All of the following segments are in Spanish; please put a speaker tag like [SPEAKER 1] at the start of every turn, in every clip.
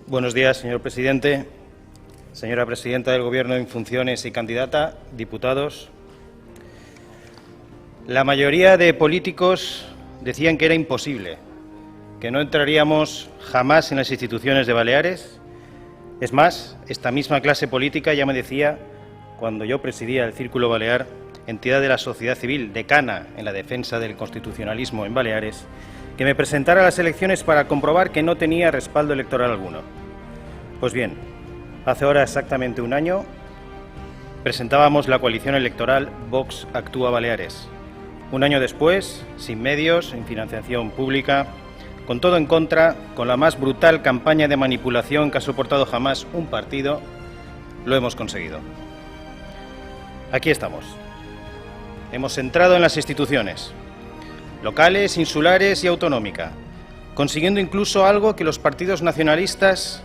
[SPEAKER 1] Buenos días, señor presidente, señora presidenta del Gobierno en funciones y candidata, diputados. La mayoría de políticos decían que era imposible, que no entraríamos jamás en las instituciones de Baleares. Es más, esta misma clase política ya me decía, cuando yo presidía el Círculo Balear, entidad de la sociedad civil decana en la defensa del constitucionalismo en Baleares, que me presentara a las elecciones para comprobar que no tenía respaldo electoral alguno. Pues bien, hace ahora exactamente un año presentábamos la coalición electoral Vox Actúa Baleares. Un año después, sin medios, sin financiación pública, con todo en contra, con la más brutal campaña de manipulación que ha soportado jamás un partido, lo hemos conseguido. Aquí estamos. Hemos entrado en las instituciones, locales, insulares y autonómica, consiguiendo incluso algo que los partidos nacionalistas,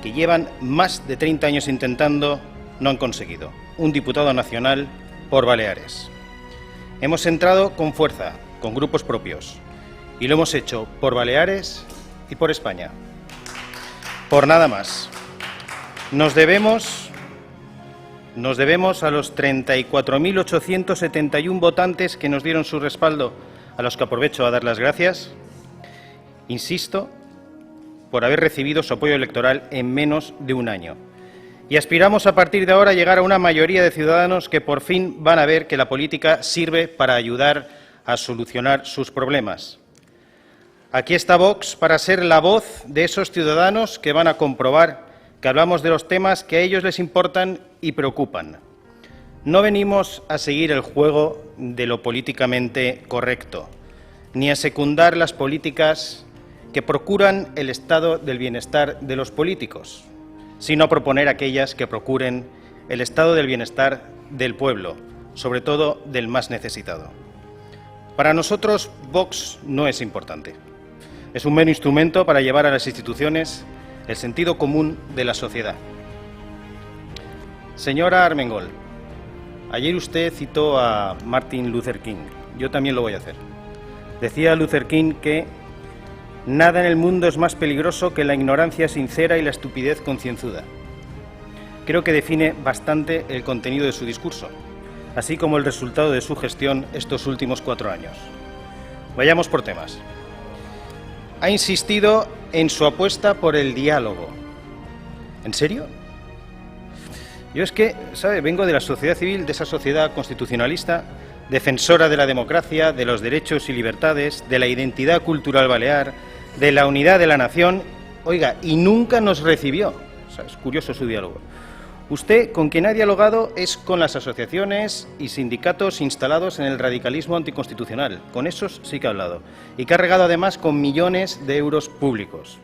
[SPEAKER 1] que llevan más de 30 años intentando, no han conseguido: un diputado nacional por Baleares. Hemos entrado con fuerza, con grupos propios, y lo hemos hecho por Baleares y por España. Por nada más. Nos debemos a los 34.871 votantes que nos dieron su respaldo, a los que aprovecho a dar las gracias, insisto, por haber recibido su apoyo electoral en menos de un año. Y aspiramos a partir de ahora a llegar a una mayoría de ciudadanos que por fin van a ver que la política sirve para ayudar a solucionar sus problemas. Aquí está Vox para ser la voz de esos ciudadanos que van a comprobar que hablamos de los temas que a ellos les importan y preocupan. No venimos a seguir el juego de lo políticamente correcto, ni a secundar las políticas que procuran el estado del bienestar de los políticos, sino a proponer aquellas que procuren el estado del bienestar del pueblo, sobre todo del más necesitado. Para nosotros, Vox no es importante. Es un mero instrumento para llevar a las instituciones el sentido común de la sociedad. Señora Armengol, ayer usted citó a Martin Luther King. Yo también lo voy a hacer. Decía Luther King que nada en el mundo es más peligroso que la ignorancia sincera y la estupidez concienzuda. Creo que define bastante el contenido de su discurso, así como el resultado de su gestión estos últimos 4 años. Vayamos por temas. Ha insistido en su apuesta por el diálogo. ¿En serio? Yo es que, ¿sabe?, vengo de la sociedad civil, de esa sociedad constitucionalista, defensora de la democracia, de los derechos y libertades, de la identidad cultural balear, de la unidad de la nación. Oiga, y nunca nos recibió. O sea, es curioso su diálogo. Usted, con quien ha dialogado, es con las asociaciones y sindicatos instalados en el radicalismo anticonstitucional. Con esos sí que ha hablado. Y que ha regado además con millones de euros públicos.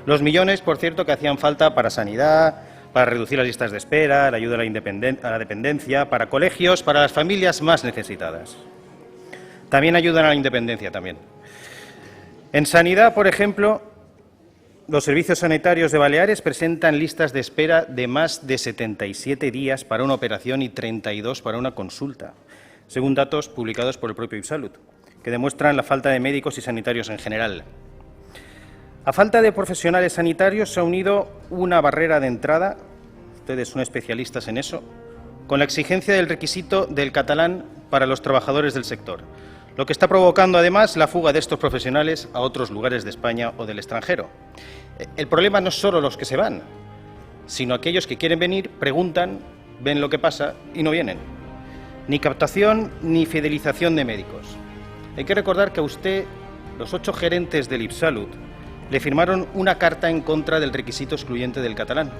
[SPEAKER 1] Los millones, por cierto, que hacían falta para sanidad, para reducir las listas de espera, la ayuda a la dependencia, para colegios, para las familias más necesitadas. También ayudan a la independencia, también. En sanidad, por ejemplo, los servicios sanitarios de Baleares presentan listas de espera de más de 77 días para una operación y 32 para una consulta, según datos publicados por el propio IPSalud, que demuestran la falta de médicos y sanitarios en general. A falta de profesionales sanitarios se ha unido una barrera de entrada, ustedes son especialistas en eso, con la exigencia del requisito del catalán para los trabajadores del sector, lo que está provocando además la fuga de estos profesionales a otros lugares de España o del extranjero. El problema no es solo los que se van, sino aquellos que quieren venir, preguntan, ven lo que pasa y no vienen. Ni captación ni fidelización de médicos. Hay que recordar que a usted, los 8 gerentes del IPSalud, le firmaron una carta en contra del requisito excluyente del catalán.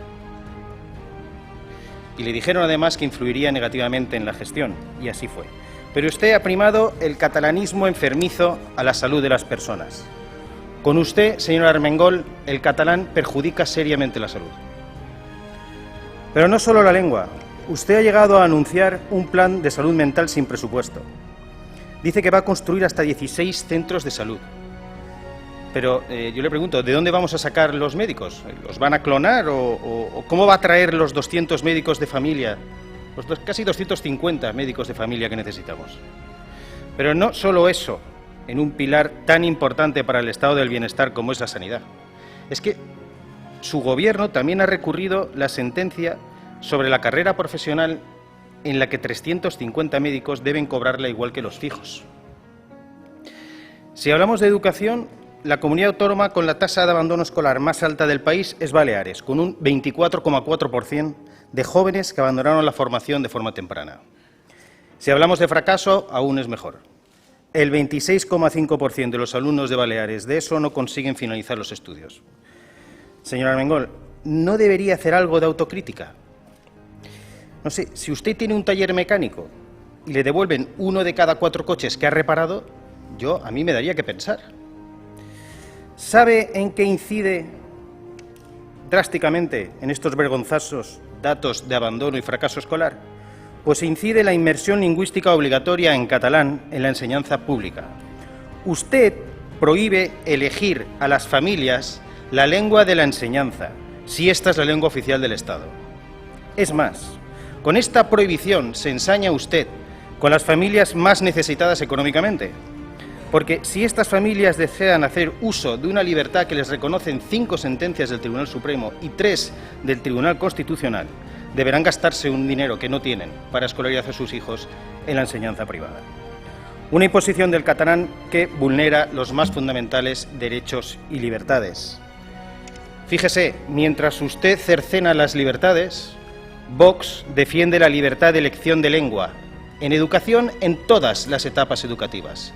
[SPEAKER 1] Y le dijeron además que influiría negativamente en la gestión, y así fue. Pero usted ha primado el catalanismo enfermizo a la salud de las personas. Con usted, señor Armengol, el catalán perjudica seriamente la salud. Pero no solo la lengua. Usted ha llegado a anunciar un plan de salud mental sin presupuesto. Dice que va a construir hasta 16 centros de salud. Pero yo le pregunto, ¿de dónde vamos a sacar los médicos? ¿Los van a clonar o cómo va a traer los 200 médicos de familia, casi 250 médicos de familia que necesitamos? Pero no solo eso, en un pilar tan importante para el estado del bienestar como es la sanidad. Es que su Gobierno también ha recurrido la sentencia sobre la carrera profesional en la que 350 médicos deben cobrarla igual que los fijos. Si hablamos de educación, la comunidad autónoma con la tasa de abandono escolar más alta del país es Baleares, con un 24,4% de jóvenes que abandonaron la formación de forma temprana. Si hablamos de fracaso, aún es mejor. El 26,5% de los alumnos de Baleares de ESO no consiguen finalizar los estudios. Señor Armengol, ¿no debería hacer algo de autocrítica? No sé, si usted tiene un taller mecánico y le devuelven 1 de cada 4 coches que ha reparado, a mí me daría que pensar. ¿Sabe en qué incide drásticamente en estos vergonzosos datos de abandono y fracaso escolar? Pues incide la inmersión lingüística obligatoria en catalán en la enseñanza pública. Usted prohíbe elegir a las familias la lengua de la enseñanza, si esta es la lengua oficial del Estado. Es más, con esta prohibición se ensaña usted con las familias más necesitadas económicamente. Porque si estas familias desean hacer uso de una libertad que les reconocen 5 sentencias del Tribunal Supremo y 3 del Tribunal Constitucional, deberán gastarse un dinero que no tienen para escolarizar a sus hijos en la enseñanza privada. Una imposición del catalán que vulnera los más fundamentales derechos y libertades. Fíjese, mientras usted cercena las libertades, Vox defiende la libertad de elección de lengua, en educación en todas las etapas educativas.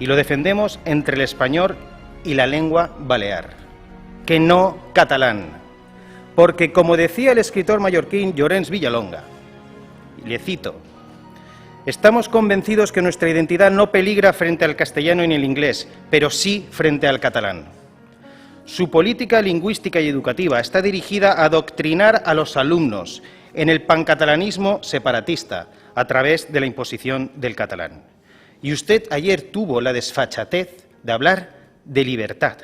[SPEAKER 1] Y lo defendemos entre el español y la lengua balear, que no catalán. Porque, como decía el escritor mallorquín Llorens Villalonga, y le cito, estamos convencidos que nuestra identidad no peligra frente al castellano y el inglés, pero sí frente al catalán. Su política lingüística y educativa está dirigida a adoctrinar a los alumnos en el pancatalanismo separatista a través de la imposición del catalán. Y usted ayer tuvo la desfachatez de hablar de libertad,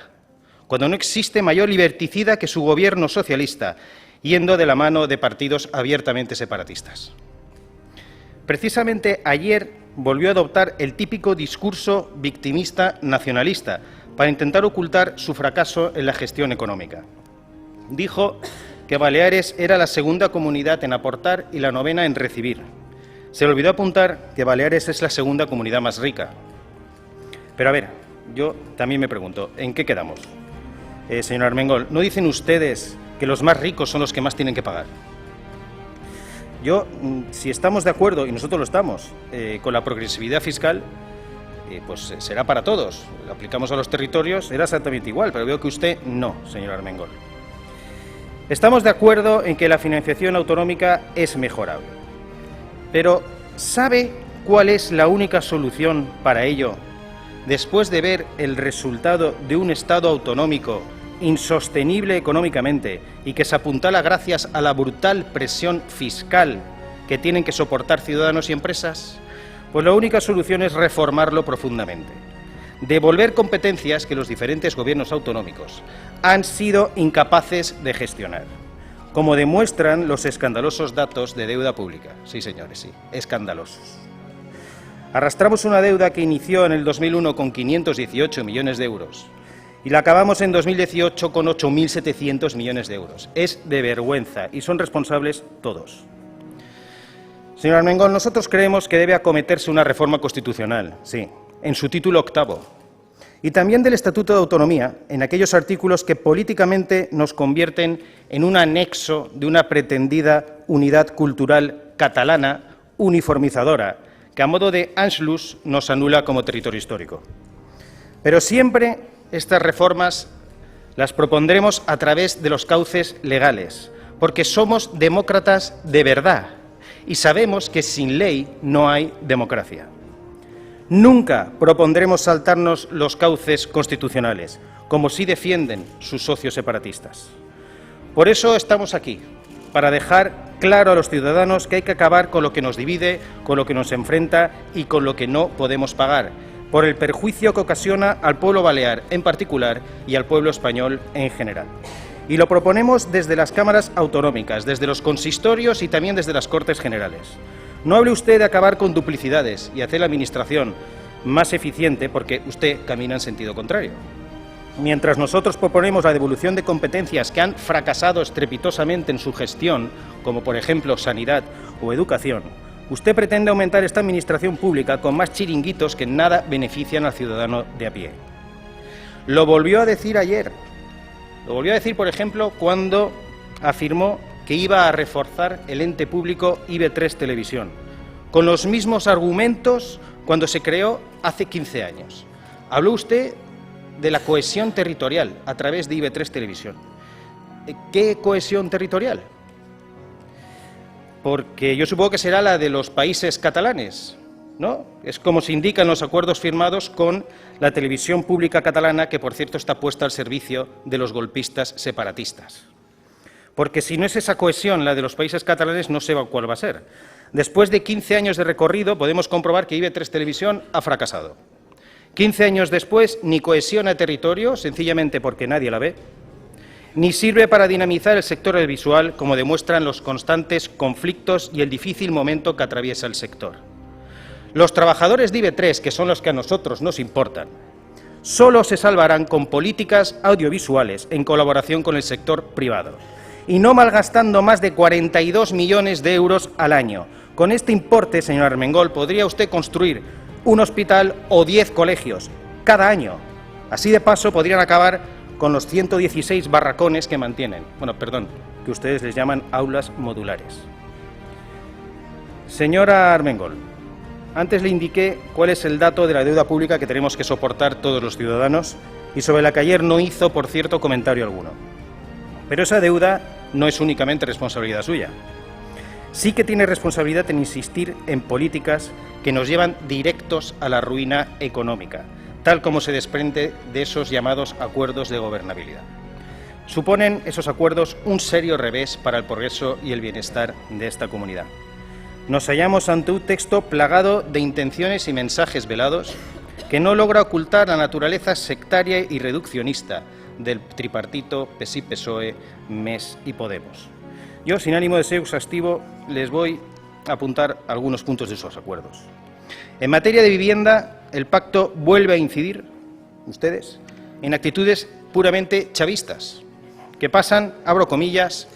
[SPEAKER 1] cuando no existe mayor liberticida que su gobierno socialista, yendo de la mano de partidos abiertamente separatistas. Precisamente ayer volvió a adoptar el típico discurso victimista nacionalista para intentar ocultar su fracaso en la gestión económica. Dijo que Baleares era la segunda comunidad en aportar y la 9ª en recibir. Se le olvidó apuntar que Baleares es la segunda comunidad más rica. Pero a ver, yo también me pregunto, ¿en qué quedamos? Señor Armengol, ¿no dicen ustedes que los más ricos son los que más tienen que pagar? Si estamos de acuerdo, y nosotros lo estamos, con la progresividad fiscal, pues será para todos. Lo aplicamos a los territorios, era exactamente igual, pero veo que usted no, señor Armengol. Estamos de acuerdo en que la financiación autonómica es mejorable. Pero, ¿sabe cuál es la única solución para ello? Después de ver el resultado de un Estado autonómico insostenible económicamente y que se apuntala gracias a la brutal presión fiscal que tienen que soportar ciudadanos y empresas, pues la única solución es reformarlo profundamente. Devolver competencias que los diferentes gobiernos autonómicos han sido incapaces de gestionar, como demuestran los escandalosos datos de deuda pública. Sí, señores, sí, escandalosos. Arrastramos una deuda que inició en el 2001 con 518 millones de euros y la acabamos en 2018 con 8.700 millones de euros. Es de vergüenza y son responsables todos. Señor Armengol, nosotros creemos que debe acometerse una reforma constitucional, sí, en su título 8º, y también del Estatuto de Autonomía, en aquellos artículos que políticamente nos convierten en un anexo de una pretendida unidad cultural catalana uniformizadora, que a modo de Anschluss nos anula como territorio histórico. Pero siempre estas reformas las propondremos a través de los cauces legales, porque somos demócratas de verdad y sabemos que sin ley no hay democracia. Nunca propondremos saltarnos los cauces constitucionales, como sí defienden sus socios separatistas. Por eso estamos aquí, para dejar claro a los ciudadanos que hay que acabar con lo que nos divide, con lo que nos enfrenta y con lo que no podemos pagar, por el perjuicio que ocasiona al pueblo balear en particular y al pueblo español en general. Y lo proponemos desde las cámaras autonómicas, desde los consistorios y también desde las Cortes Generales. No hable usted de acabar con duplicidades y hacer la Administración más eficiente porque usted camina en sentido contrario. Mientras nosotros proponemos la devolución de competencias que han fracasado estrepitosamente en su gestión, como por ejemplo sanidad o educación, usted pretende aumentar esta administración pública con más chiringuitos que en nada benefician al ciudadano de a pie. Lo volvió a decir ayer. Lo volvió a decir, por ejemplo, cuando afirmó que iba a reforzar el ente público IB3 Televisión, con los mismos argumentos cuando se creó hace 15 años. Habló usted de la cohesión territorial a través de IB3 Televisión. ¿Qué cohesión territorial? Porque yo supongo que será la de los países catalanes, ¿no? Es como se indica en los acuerdos firmados con la televisión pública catalana, que por cierto está puesta al servicio de los golpistas separatistas. Porque si no es esa cohesión la de los países catalanes, no sé cuál va a ser. Después de 15 años de recorrido, podemos comprobar que IB3 Televisión ha fracasado. 15 años después, ni cohesiona territorio, sencillamente porque nadie la ve, ni sirve para dinamizar el sector audiovisual, como demuestran los constantes conflictos y el difícil momento que atraviesa el sector. Los trabajadores de IB3, que son los que a nosotros nos importan, solo se salvarán con políticas audiovisuales en colaboración con el sector privado y no malgastando más de 42 millones de euros al año. Con este importe, señor Armengol, podría usted construir un hospital o 10 colegios cada año. Así de paso podrían acabar con los 116 barracones que mantienen. Bueno, perdón, que ustedes les llaman aulas modulares. Señora Armengol, antes le indiqué cuál es el dato de la deuda pública que tenemos que soportar todos los ciudadanos y sobre la que ayer no hizo, por cierto, comentario alguno. Pero esa deuda no es únicamente responsabilidad suya. Sí que tiene responsabilidad en insistir en políticas que nos llevan directos a la ruina económica, tal como se desprende de esos llamados acuerdos de gobernabilidad. Suponen esos acuerdos un serio revés para el progreso y el bienestar de esta comunidad. Nos hallamos ante un texto plagado de intenciones y mensajes velados que no logra ocultar la naturaleza sectaria y reduccionista del tripartito PSI-PSOE, MES y Podemos. Yo, sin ánimo de ser exhaustivo, les voy a apuntar algunos puntos de esos acuerdos. En materia de vivienda, el pacto vuelve a incidir, ustedes, en actitudes puramente chavistas, que pasan, abro comillas,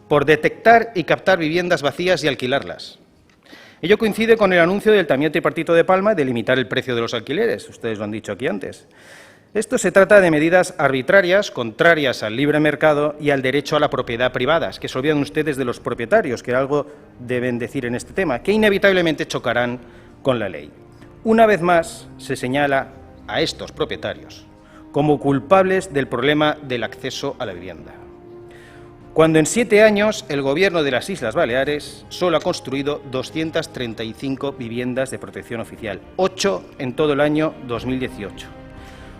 [SPEAKER 1] por detectar y captar viviendas vacías y alquilarlas. Ello coincide con el anuncio del también tripartito de Palma de limitar el precio de los alquileres, ustedes lo han dicho aquí antes. Esto se trata de medidas arbitrarias, contrarias al libre mercado y al derecho a la propiedad privada, que se olvidan ustedes de los propietarios, que algo deben decir en este tema, que inevitablemente chocarán con la ley. Una vez más, se señala a estos propietarios como culpables del problema del acceso a la vivienda, cuando en 7 años el Gobierno de las Islas Baleares solo ha construido 235 viviendas de protección oficial, 8 en todo el año 2018.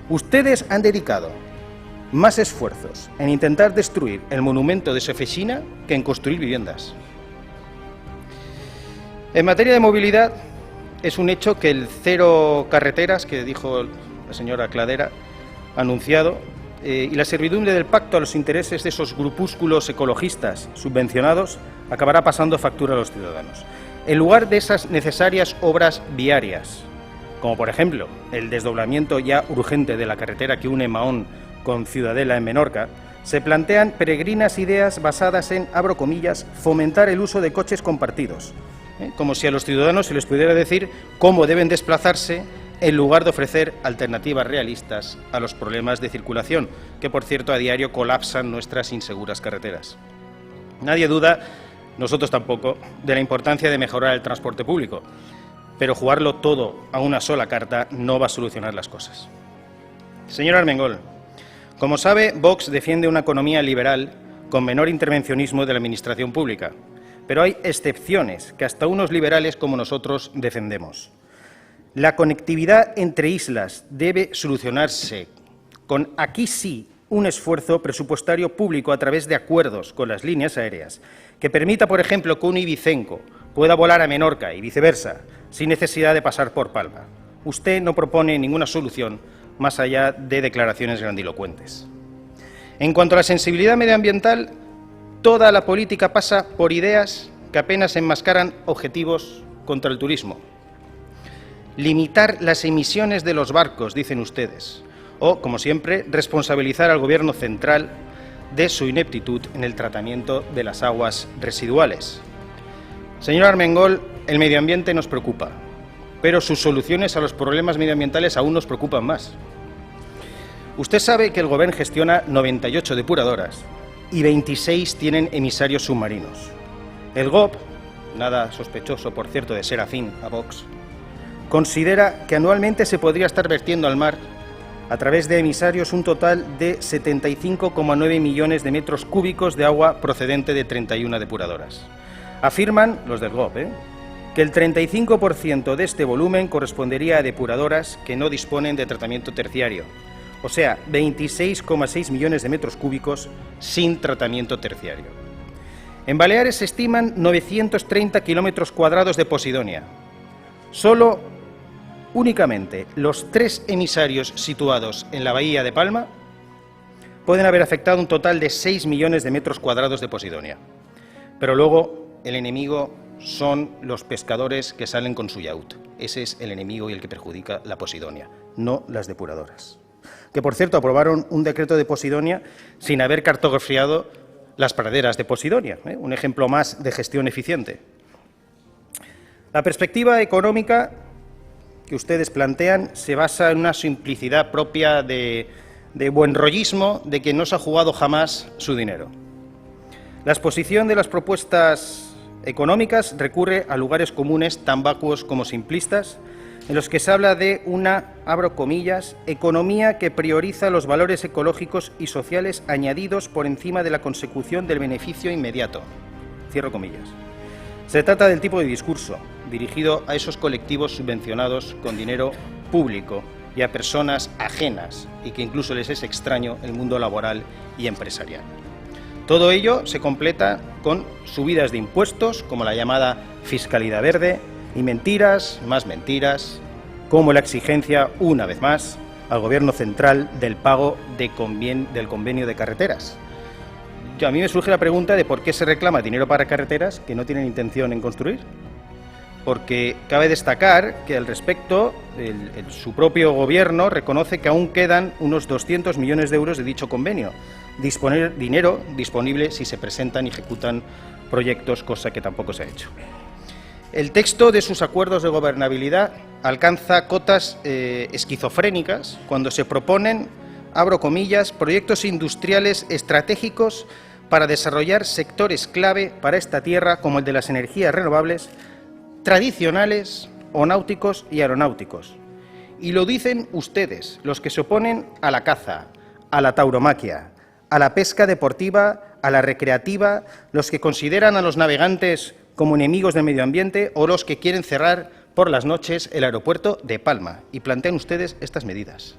[SPEAKER 1] Ustedes han dedicado más esfuerzos en intentar destruir el monumento de Sefechina que en construir viviendas. En materia de movilidad, es un hecho que el cero carreteras, que dijo la señora Cladera, anunciado, y la servidumbre del pacto a los intereses de esos grupúsculos ecologistas subvencionados acabará pasando factura a los ciudadanos. En lugar de esas necesarias obras viarias, como por ejemplo el desdoblamiento ya urgente de la carretera que une Mahón con Ciudadela en Menorca, se plantean peregrinas ideas basadas en, abro comillas, fomentar el uso de coches compartidos, como si a los ciudadanos se les pudiera decir cómo deben desplazarse en lugar de ofrecer alternativas realistas a los problemas de circulación, que por cierto a diario colapsan nuestras inseguras carreteras. Nadie duda, nosotros tampoco, de la importancia de mejorar el transporte público, pero jugarlo todo a una sola carta no va a solucionar las cosas. Señor Armengol, como sabe, Vox defiende una economía liberal con menor intervencionismo de la administración pública, pero hay excepciones que hasta unos liberales como nosotros defendemos. La conectividad entre islas debe solucionarse con, aquí sí, un esfuerzo presupuestario público a través de acuerdos con las líneas aéreas que permita, por ejemplo, que un ibicenco pueda volar a Menorca y viceversa, sin necesidad de pasar por Palma. Usted no propone ninguna solución más allá de declaraciones grandilocuentes. En cuanto a la sensibilidad medioambiental, toda la política pasa por ideas que apenas enmascaran objetivos contra el turismo. Limitar las emisiones de los barcos, dicen ustedes, o, como siempre, responsabilizar al Gobierno central de su ineptitud en el tratamiento de las aguas residuales. Señor Armengol, el medio ambiente nos preocupa, pero sus soluciones a los problemas medioambientales aún nos preocupan más. Usted sabe que el Gobierno gestiona 98 depuradoras y 26 tienen emisarios submarinos. El GOB, nada sospechoso, por cierto, de ser afín a Vox, considera que anualmente se podría estar vertiendo al mar, a través de emisarios, un total de 75,9 millones de metros cúbicos de agua procedente de 31 depuradoras. Afirman los del GOB, que el 35% de este volumen correspondería a depuradoras que no disponen de tratamiento terciario, o sea, 26,6 millones de metros cúbicos sin tratamiento terciario. En Baleares se estiman 930 kilómetros cuadrados de posidonia. Únicamente los 3 emisarios situados en la bahía de Palma pueden haber afectado un total de 6 millones de metros cuadrados de posidonia. Pero luego el enemigo son los pescadores que salen con su yacht. Ese es el enemigo y el que perjudica la posidonia, no las depuradoras. Que, por cierto, aprobaron un decreto de posidonia sin haber cartografiado las praderas de posidonia, un ejemplo más de gestión eficiente. La perspectiva económica que ustedes plantean se basa en una simplicidad propia de buenrollismo de quien no se ha jugado jamás su dinero. La exposición de las propuestas económicas recurre a lugares comunes tan vacuos como simplistas, en los que se habla de una, abro comillas, economía que prioriza los valores ecológicos y sociales añadidos por encima de la consecución del beneficio inmediato, cierro comillas. Se trata del tipo de discurso dirigido a esos colectivos subvencionados con dinero público y a personas ajenas y que incluso les es extraño el mundo laboral y empresarial. Todo ello se completa con subidas de impuestos, como la llamada fiscalidad verde, y mentiras, más mentiras, como la exigencia, una vez más, al Gobierno central del pago del convenio de carreteras. A mí me surge la pregunta de por qué se reclama dinero para carreteras que no tienen intención en construir. Porque cabe destacar que al respecto su propio Gobierno reconoce que aún quedan unos 200 millones de euros de dicho convenio. Dinero disponible si se presentan y ejecutan proyectos, cosa que tampoco se ha hecho. El texto de sus acuerdos de gobernabilidad alcanza cotas esquizofrénicas cuando se proponen, abro comillas, proyectos industriales estratégicos para desarrollar sectores clave para esta tierra como el de las energías renovables, tradicionales o náuticos y aeronáuticos. Y lo dicen ustedes, los que se oponen a la caza, a la tauromaquia, a la pesca deportiva, a la recreativa, los que consideran a los navegantes como enemigos del medio ambiente o los que quieren cerrar por las noches el aeropuerto de Palma. Y plantean ustedes estas medidas.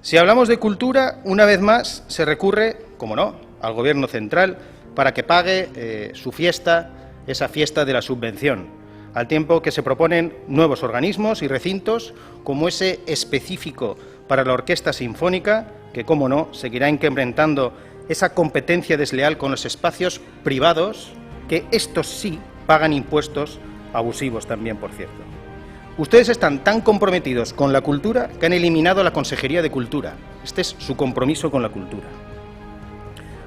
[SPEAKER 1] Si hablamos de cultura, una vez más se recurre, como no, al Gobierno central para que pague su fiesta, esa fiesta de la subvención, al tiempo que se proponen nuevos organismos y recintos, como ese específico para la Orquesta Sinfónica, que, como no, seguirá incrementando esa competencia desleal con los espacios privados, que estos sí pagan impuestos abusivos también, por cierto. Ustedes están tan comprometidos con la cultura que han eliminado la Consejería de Cultura. Este es su compromiso con la cultura.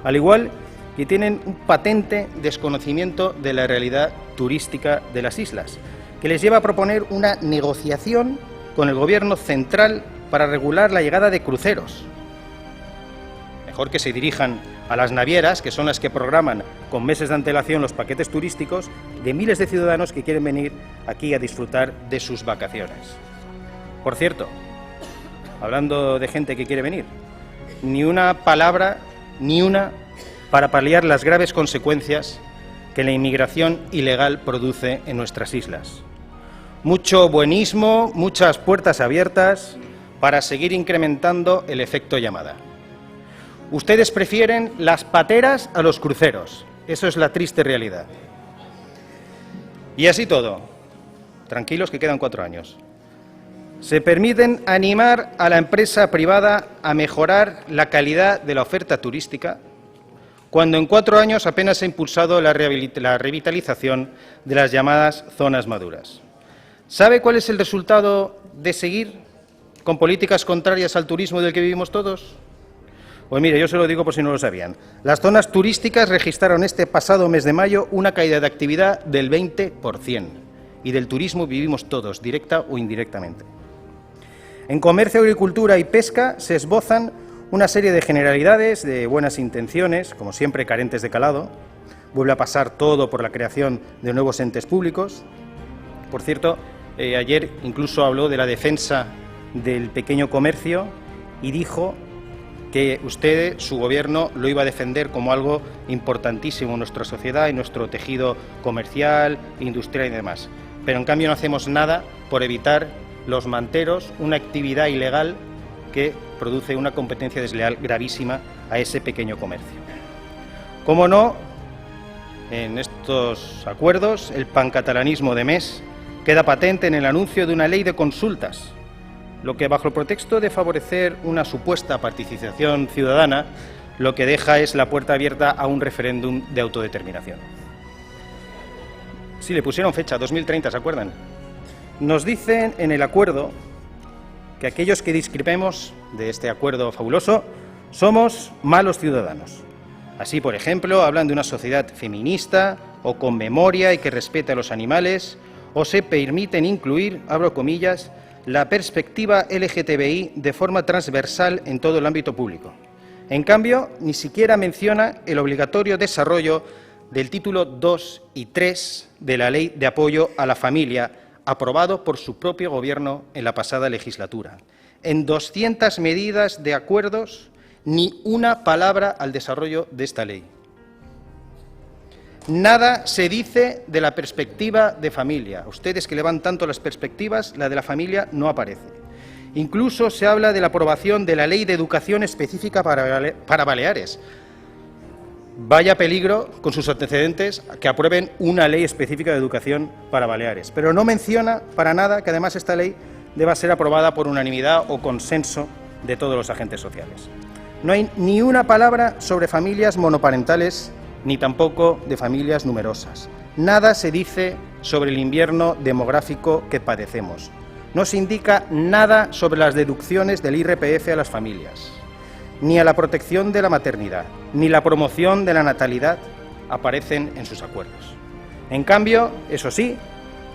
[SPEAKER 1] Al igual que tienen un patente desconocimiento de la realidad turística de las islas, que les lleva a proponer una negociación con el Gobierno central para regular la llegada de cruceros. Mejor que se dirijan a las navieras, que son las que programan con meses de antelación los paquetes turísticos de miles de ciudadanos que quieren venir aquí a disfrutar de sus vacaciones. Por cierto, hablando de gente que quiere venir, ni una palabra, ni una, para paliar las graves consecuencias que la inmigración ilegal produce en nuestras islas. Mucho buenismo, muchas puertas abiertas para seguir incrementando el efecto llamada. Ustedes prefieren las pateras a los cruceros. Eso es la triste realidad. Y así todo, tranquilos que quedan 4 años. Se permiten animar a la empresa privada a mejorar la calidad de la oferta turística, cuando en 4 años apenas se ha impulsado la revitalización de las llamadas zonas maduras. ¿Sabe cuál es el resultado de seguir con políticas contrarias al turismo del que vivimos todos? Pues mire, yo se lo digo por si no lo sabían. Las zonas turísticas registraron este pasado mes de mayo una caída de actividad del 20%. Y del turismo vivimos todos, directa o indirectamente. En comercio, agricultura y pesca se esbozan una serie de generalidades, de buenas intenciones, como siempre carentes de calado. Vuelve a pasar todo por la creación de nuevos entes públicos. Por cierto, ayer incluso habló de la defensa del pequeño comercio y dijo que usted, su Gobierno, lo iba a defender como algo importantísimo en nuestra sociedad, en nuestro tejido comercial, industrial y demás. Pero en cambio no hacemos nada por evitar los manteros, una actividad ilegal que produce una competencia desleal gravísima a ese pequeño comercio. Cómo no, en estos acuerdos el pancatalanismo de mes queda patente en el anuncio de una ley de consultas, lo que bajo el pretexto de favorecer una supuesta participación ciudadana, lo que deja es la puerta abierta a un referéndum de autodeterminación. Sí, le pusieron fecha, 2030, ¿se acuerdan? Nos dicen en el acuerdo que aquellos que discrepemos de este acuerdo fabuloso somos malos ciudadanos. Así, por ejemplo, hablan de una sociedad feminista o con memoria y que respete a los animales, o se permiten incluir, abro comillas, la perspectiva LGTBI de forma transversal en todo el ámbito público. En cambio, ni siquiera menciona el obligatorio desarrollo del título 2 y 3 de la Ley de Apoyo a la Familia, aprobado por su propio Gobierno en la pasada legislatura. En 200 medidas de acuerdos, ni una palabra al desarrollo de esta ley. Nada se dice de la perspectiva de familia. Ustedes que le van tanto las perspectivas, la de la familia no aparece. Incluso se habla de la aprobación de la Ley de Educación Específica para Baleares. Vaya peligro, con sus antecedentes, que aprueben una ley específica de educación para Baleares. Pero no menciona para nada que además esta ley deba ser aprobada por unanimidad o consenso de todos los agentes sociales. No hay ni una palabra sobre familias monoparentales, ni tampoco de familias numerosas. Nada se dice sobre el invierno demográfico que padecemos. No se indica nada sobre las deducciones del IRPF a las familias, ni a la protección de la maternidad, ni la promoción de la natalidad aparecen en sus acuerdos. En cambio, eso sí,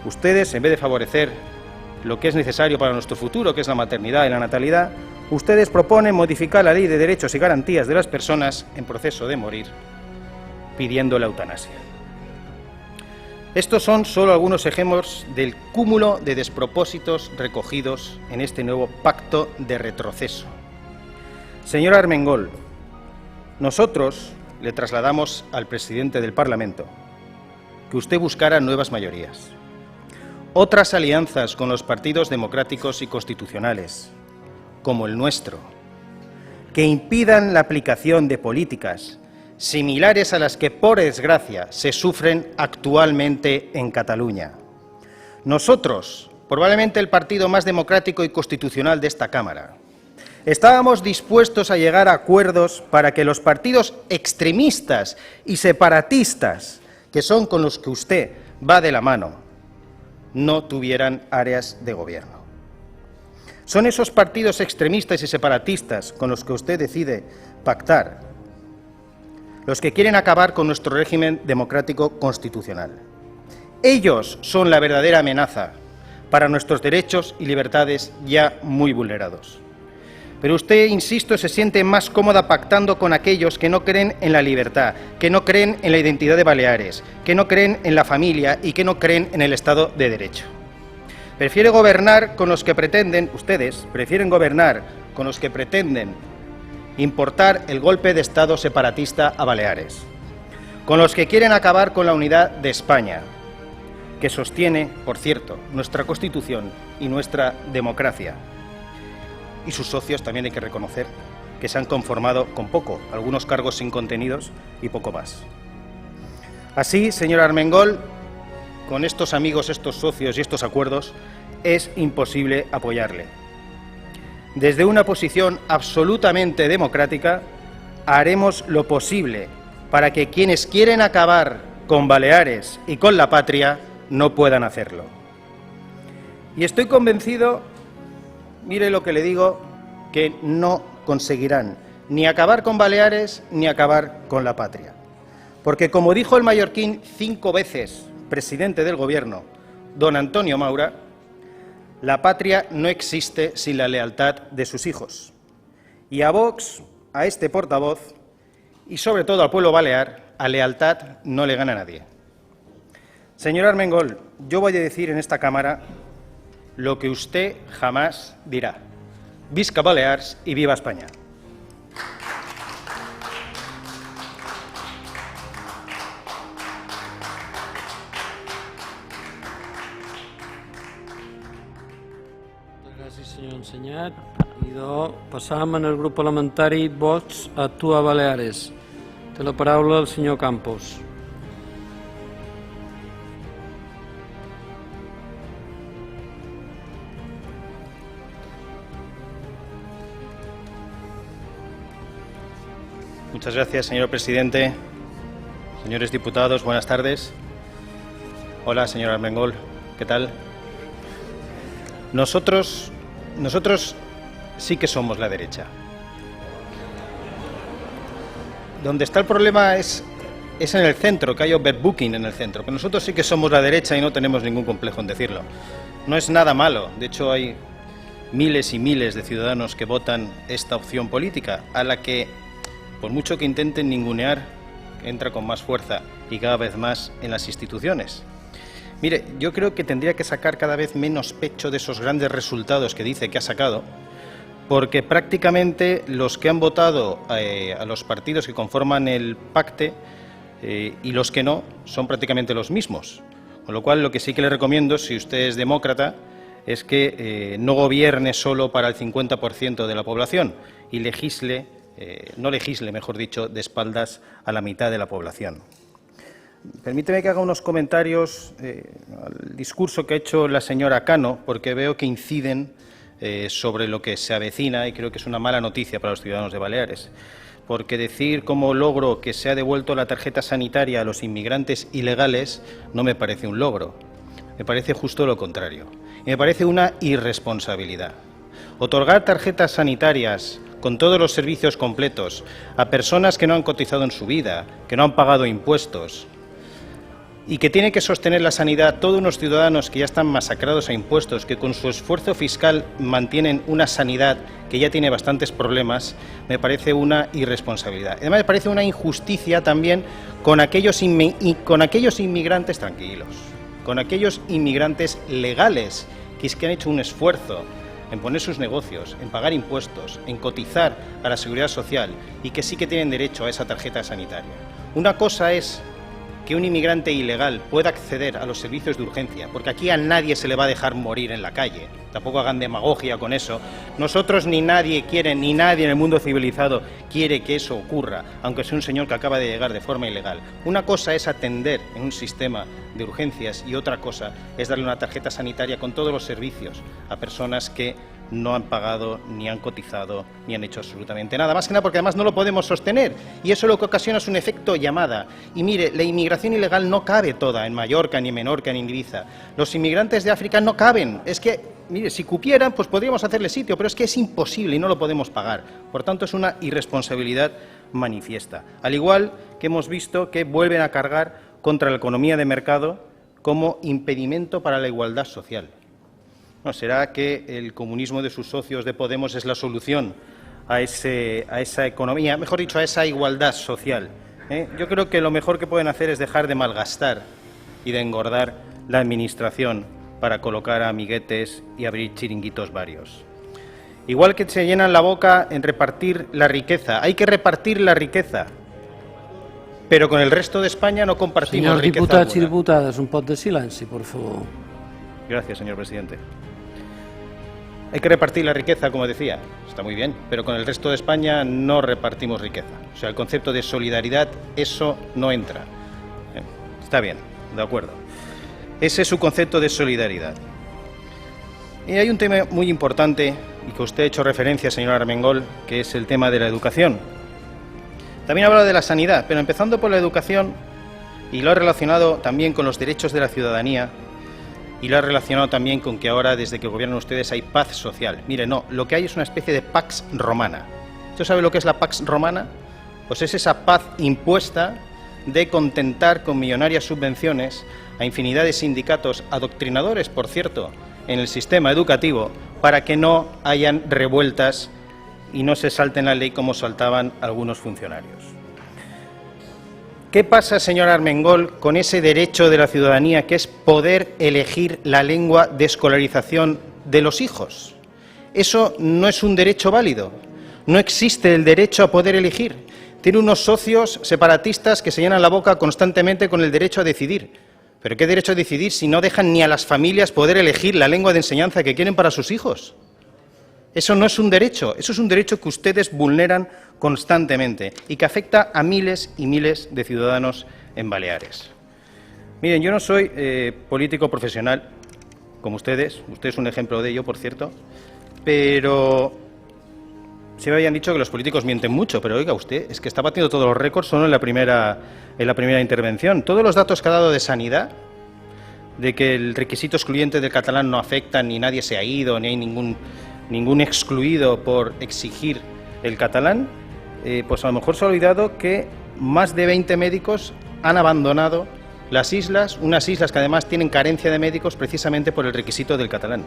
[SPEAKER 1] ustedes, en vez de favorecer lo que es necesario para nuestro futuro, que es la maternidad y la natalidad, ustedes proponen modificar la Ley de Derechos y Garantías de las Personas en Proceso de Morir, pidiendo la eutanasia. Estos son solo algunos ejemplos del cúmulo de despropósitos recogidos en este nuevo pacto de retroceso. Señor Armengol, nosotros le trasladamos al presidente del Parlamento que usted buscara nuevas mayorías, otras alianzas con los partidos democráticos y constitucionales, como el nuestro, que impidan la aplicación de políticas similares a las que, por desgracia, se sufren actualmente en Cataluña. Nosotros, probablemente el partido más democrático y constitucional de esta Cámara, estábamos dispuestos a llegar a acuerdos para que los partidos extremistas y separatistas, que son con los que usted va de la mano, no tuvieran áreas de gobierno. Son esos partidos extremistas y separatistas con los que usted decide pactar los que quieren acabar con nuestro régimen democrático constitucional. Ellos son la verdadera amenaza para nuestros derechos y libertades ya muy vulnerados. Pero usted, insisto, se siente más cómoda pactando con aquellos que no creen en la libertad, que no creen en la identidad de Baleares, que no creen en la familia y que no creen en el Estado de Derecho. Prefiere gobernar con los que pretenden, ustedes prefieren gobernar con los que pretenden importar el golpe de Estado separatista a Baleares, con los que quieren acabar con la unidad de España, que sostiene, por cierto, nuestra Constitución y nuestra democracia. Y sus socios también hay que reconocer que se han conformado con poco, algunos cargos sin contenidos y poco más. Así, señor Armengol, con estos amigos, estos socios y estos acuerdos, es imposible apoyarle. Desde una posición absolutamente democrática, haremos lo posible para que quienes quieren acabar con Baleares y con la patria no puedan hacerlo. Y estoy convencido mire lo que le digo, que no conseguirán ni acabar con Baleares ni acabar con la patria. Porque, como dijo el mallorquín 5 veces presidente del Gobierno, don Antonio Maura, la patria no existe sin la lealtad de sus hijos. Y a Vox, a este portavoz y sobre todo al pueblo balear, a lealtad no le gana a nadie. Señor Armengol, yo voy a decir en esta Cámara lo que usted jamás dirá. Visca Balears y viva España.
[SPEAKER 2] Gràcies, senyor Ensenyat. Idò, passam en el grup parlamentari Vox Actua Baleares. Té la paraula el senyor Campos.
[SPEAKER 1] Muchas gracias, señor presidente. Señores diputados, buenas tardes. Hola, señor Armengol, ¿qué tal? Nosotros sí que somos la derecha. Donde está el problema es en el centro, que hay overbooking en el centro. Pero nosotros sí que somos la derecha y no tenemos ningún complejo en decirlo. No es nada malo. De hecho, hay miles y miles de ciudadanos que votan esta opción política, a la que, por mucho que intenten ningunear, entra con más fuerza y cada vez más en las instituciones. Mire, yo creo que tendría que sacar cada vez menos pecho de esos grandes resultados que dice que ha sacado, porque prácticamente los que han votado a los partidos que conforman el pacte y los que no son prácticamente los mismos. Con lo cual, lo que sí que le recomiendo, si usted es demócrata, es que no gobierne solo para el 50% de la población y no legisle, mejor dicho, de espaldas a la mitad de la población. Permíteme que haga unos comentarios al discurso que ha hecho la señora Cano, porque veo que inciden sobre lo que se avecina y creo que es una mala noticia para los ciudadanos de Baleares. Porque decir como logro que se ha devuelto la tarjeta sanitaria a los inmigrantes ilegales no me parece un logro, me parece justo lo contrario. Y me parece una irresponsabilidad. Otorgar tarjetas sanitarias con todos los servicios completos a personas que no han cotizado en su vida, que no han pagado impuestos y que tienen que sostener la sanidad todos unos ciudadanos que ya están masacrados a impuestos, que con su esfuerzo fiscal mantienen una sanidad que ya tiene bastantes problemas, me parece una irresponsabilidad. Además, me parece una injusticia también con aquellos inmigrantes tranquilos, con aquellos inmigrantes legales que han hecho un esfuerzo en poner sus negocios, en pagar impuestos, en cotizar a la seguridad social y que sí que tienen derecho a esa tarjeta sanitaria. Una cosa es que un inmigrante ilegal pueda acceder a los servicios de urgencia, porque aquí a nadie se le va a dejar morir en la calle. Tampoco hagan demagogia con eso. Nosotros ni nadie en el mundo civilizado quiere que eso ocurra, aunque sea un señor que acaba de llegar de forma ilegal. Una cosa es atender en un sistema de urgencias y otra cosa es darle una tarjeta sanitaria con todos los servicios a personas que no han pagado, ni han cotizado, ni han hecho absolutamente nada. Más que nada porque además no lo podemos sostener y eso lo que ocasiona es un efecto llamada. Y mire, la inmigración ilegal no cabe toda en Mallorca, ni en Menorca, ni en Ibiza. Los inmigrantes de África no caben. Es que, mire, si cupieran, pues podríamos hacerle sitio, pero es que es imposible y no lo podemos pagar. Por tanto, es una irresponsabilidad manifiesta. Al igual que hemos visto que vuelven a cargar contra la economía de mercado como impedimento para la igualdad social. ¿No será que el comunismo de sus socios de Podemos es la solución a esa economía, mejor dicho, a esa igualdad social? Yo creo que lo mejor que pueden hacer es dejar de malgastar y de engordar la administración para colocar a amiguetes y abrir chiringuitos varios. Igual que se llenan la boca en repartir la riqueza. Hay que repartir la riqueza, pero con el resto de España no compartimos riqueza alguna.
[SPEAKER 2] Senyors diputats i diputades, un pot de silenci, por favor.
[SPEAKER 1] Gracias, señor presidente. Hay que repartir la riqueza, como decía, está muy bien, pero con el resto de España no repartimos riqueza. O sea, el concepto de solidaridad, eso no entra. Está bien, de acuerdo. Ese es su concepto de solidaridad. Y hay un tema muy importante, y que usted ha hecho referencia, señor Armengol, que es el tema de la educación. También ha hablado de la sanidad, pero empezando por la educación, y lo ha relacionado también con los derechos de la ciudadanía, y lo ha relacionado también con que ahora, desde que gobiernan ustedes, hay paz social. Mire, no, lo que hay es una especie de Pax Romana. ¿Usted sabe lo que es la Pax Romana? Pues es esa paz impuesta de contentar con millonarias subvenciones a infinidad de sindicatos adoctrinadores, por cierto, en el sistema educativo, para que no hayan revueltas y no se salten la ley como saltaban algunos funcionarios. ¿Qué pasa, señor Armengol, con ese derecho de la ciudadanía que es poder elegir la lengua de escolarización de los hijos? Eso no es un derecho válido. No existe el derecho a poder elegir. Tiene unos socios separatistas que se llenan la boca constantemente con el derecho a decidir. ¿Pero qué derecho a decidir si no dejan ni a las familias poder elegir la lengua de enseñanza que quieren para sus hijos? Eso no es un derecho, eso es un derecho que ustedes vulneran constantemente y que afecta a miles y miles de ciudadanos en Baleares. Miren, yo no soy político profesional, como ustedes. Usted es un ejemplo de ello, por cierto, pero sí me habían dicho que los políticos mienten mucho, pero oiga, usted es que está batiendo todos los récords solo en la primera intervención. Todos los datos que ha dado de sanidad, de que el requisito excluyente del catalán no afecta, ni nadie se ha ido, ni hay ningún excluido por exigir el catalán, pues a lo mejor se ha olvidado que más de 20 médicos han abandonado las islas, unas islas que además tienen carencia de médicos precisamente por el requisito del catalán.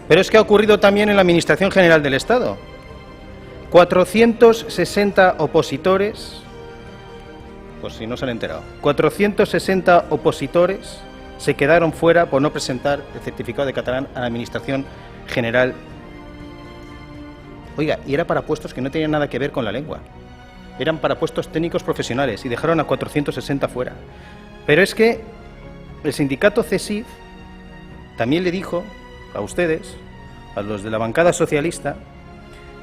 [SPEAKER 1] Pero es que ha ocurrido también en la Administración General del Estado. 460 opositores, pues si no se han enterado, 460 opositores se quedaron fuera por no presentar el certificado de catalán a la Administración General. Oiga, y era para puestos que no tenían nada que ver con la lengua. Eran para puestos técnicos profesionales y dejaron a 460 fuera. Pero es que el sindicato CESIF también le dijo a ustedes, a los de la bancada socialista,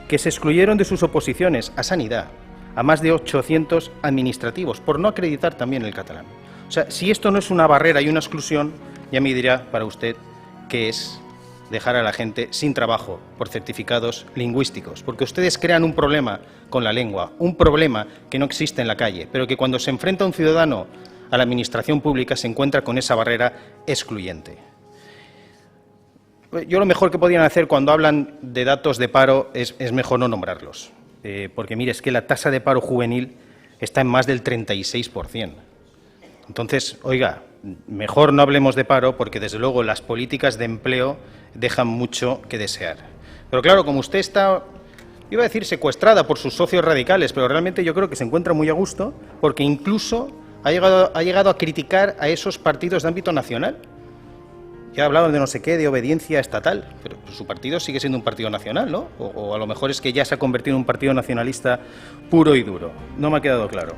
[SPEAKER 1] que se excluyeron de sus oposiciones a sanidad a más de 800 administrativos por no acreditar también el catalán. O sea, si esto no es una barrera y una exclusión, ya me dirá para usted qué es dejar a la gente sin trabajo por certificados lingüísticos, porque ustedes crean un problema con la lengua, un problema que no existe en la calle, pero que cuando se enfrenta un ciudadano a la administración pública se encuentra con esa barrera excluyente. Yo lo mejor que podían hacer cuando hablan de datos de paro es mejor no nombrarlos, porque mire, es que la tasa de paro juvenil está en más del 36%. Entonces, oiga, mejor no hablemos de paro porque, desde luego, las políticas de empleo dejan mucho que desear. Pero claro, como usted está, iba a decir secuestrada por sus socios radicales, pero realmente yo creo que se encuentra muy a gusto porque incluso ha llegado a criticar a esos partidos de ámbito nacional. Ya hablaban de no sé qué, de obediencia estatal, pero su partido sigue siendo un partido nacional, ¿no? O a lo mejor es que ya se ha convertido en un partido nacionalista puro y duro. No me ha quedado claro.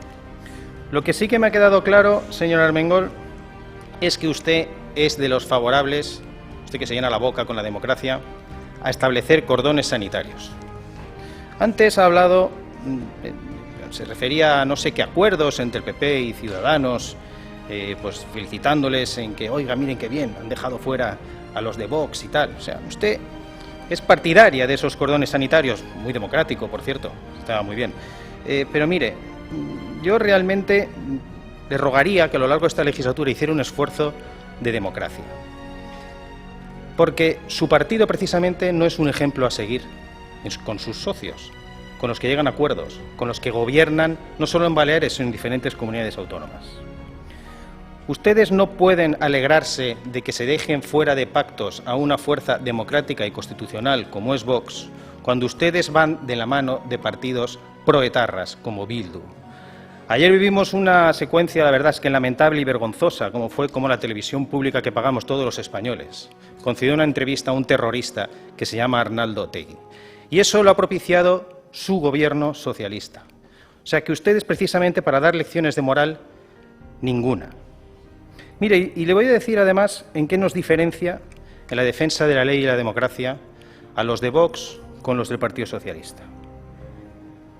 [SPEAKER 1] Lo que sí que me ha quedado claro, señor Armengol, es que usted es de los favorables, usted que se llena la boca con la democracia, a establecer cordones sanitarios. Antes ha hablado, se refería a no sé qué acuerdos entre el PP y Ciudadanos, pues felicitándoles en que, oiga, miren qué bien, han dejado fuera a los de Vox y tal. O sea, usted es partidaria de esos cordones sanitarios, muy democrático, por cierto, estaba muy bien. Pero mire, yo realmente le rogaría que a lo largo de esta legislatura hiciera un esfuerzo de democracia. Porque su partido precisamente no es un ejemplo a seguir con sus socios, con los que llegan a acuerdos, con los que gobiernan no solo en Baleares, sino en diferentes comunidades autónomas. Ustedes no pueden alegrarse de que se dejen fuera de pactos a una fuerza democrática y constitucional como es Vox, cuando ustedes van de la mano de partidos proetarras como Bildu. Ayer vivimos una secuencia, la verdad es que lamentable y vergonzosa, como la televisión pública que pagamos todos los españoles concedió una entrevista a un terrorista que se llama Arnaldo Otegi. Y eso lo ha propiciado su gobierno socialista. O sea que ustedes, precisamente para dar lecciones de moral, ninguna. Mire, y le voy a decir además en qué nos diferencia en la defensa de la ley y la democracia a los de Vox con los del Partido Socialista.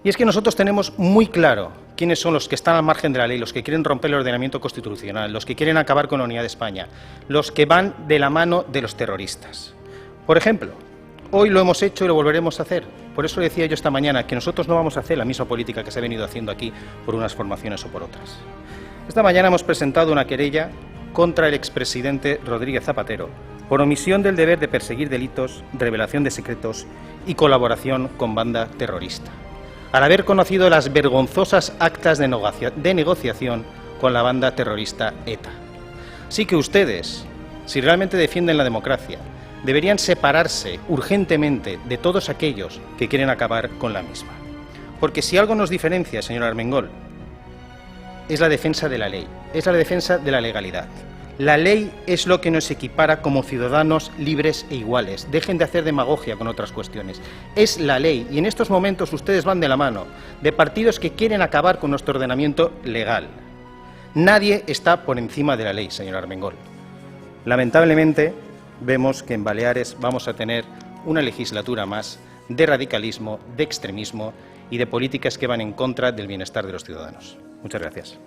[SPEAKER 1] Y es que nosotros tenemos muy claro quiénes son los que están al margen de la ley, los que quieren romper el ordenamiento constitucional, los que quieren acabar con la unidad de España, los que van de la mano de los terroristas. Por ejemplo, hoy lo hemos hecho y lo volveremos a hacer. Por eso decía yo esta mañana que nosotros no vamos a hacer la misma política que se ha venido haciendo aquí por unas formaciones o por otras. Esta mañana hemos presentado una querella contra el expresidente Rodríguez Zapatero por omisión del deber de perseguir delitos, revelación de secretos y colaboración con banda terrorista, al haber conocido las vergonzosas actas de negociación con la banda terrorista ETA. Así que ustedes, si realmente defienden la democracia, deberían separarse urgentemente de todos aquellos que quieren acabar con la misma. Porque si algo nos diferencia, señor Armengol, es la defensa de la ley, es la defensa de la legalidad. La ley es lo que nos equipara como ciudadanos libres e iguales. Dejen de hacer demagogia con otras cuestiones. Es la ley, y en estos momentos ustedes van de la mano de partidos que quieren acabar con nuestro ordenamiento legal. Nadie está por encima de la ley, señor Armengol. Lamentablemente, vemos que en Baleares vamos a tener una legislatura más de radicalismo, de extremismo y de políticas que van en contra del bienestar de los ciudadanos. Muchas gracias.